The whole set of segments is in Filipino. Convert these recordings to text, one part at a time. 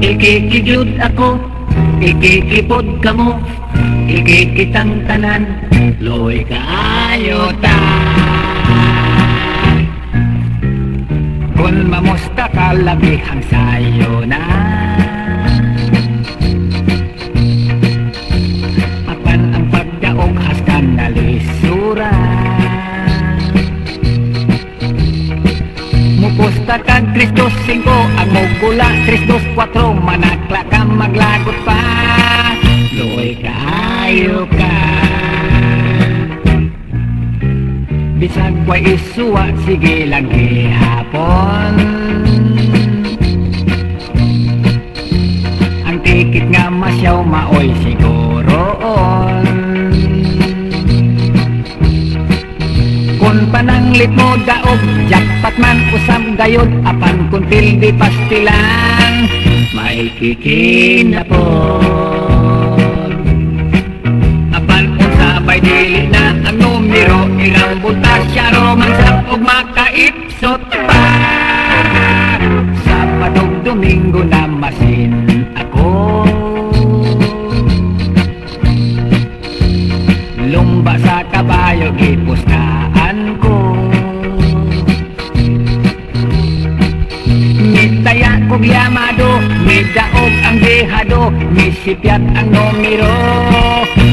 Ikikigyud ako, ikikipod kamo, ikikitang tanan, loy kaayo ta. Kung mamusta ka, labihang sayo na. Apan ang pagdaog haskan na lisura. Mupusta kag 325, ang mugula 324, manakla ka maglagot pa, loy kaayo ka. Bisag kwa isuwa, sige lang gihapon. Ang tikit nga masyaw maoy siguroon. Kung pananglit mo daog, jackpot man usab gayod, apan kuntil di pastilan, may kikinapon. Apan kung sabay dili na ang numero, irang butas siya romansap og makaipsot pa. Sabadog Domingo na masin ako, lumba sa kabayo gipustaan ko. Mitaya kog yamado, midaog ang dehado, misipyat ang numero,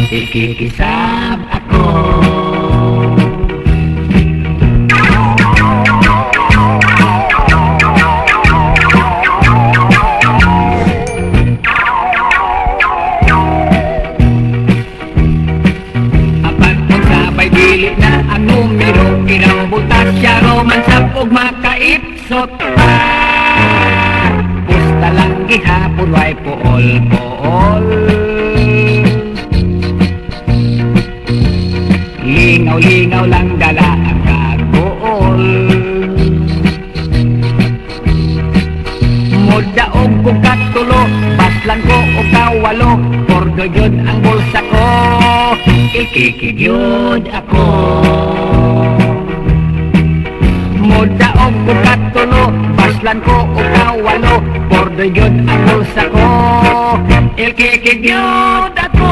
ikikisab ako. Dili na ang numero, irang butas siya romansap og makaipsot pa. Pusta lang gihapon, way pool-pool. Lingaw-lingaw lang dala ang kagool. Mudaog kong katulo, baslan ko o kawalo, pordo yun ang bulsa ko, ikikigyod ako. Mudaog kong katulo, baslan ko o kawalo, pordo yun ang bulsa ko, ikikigyod ako.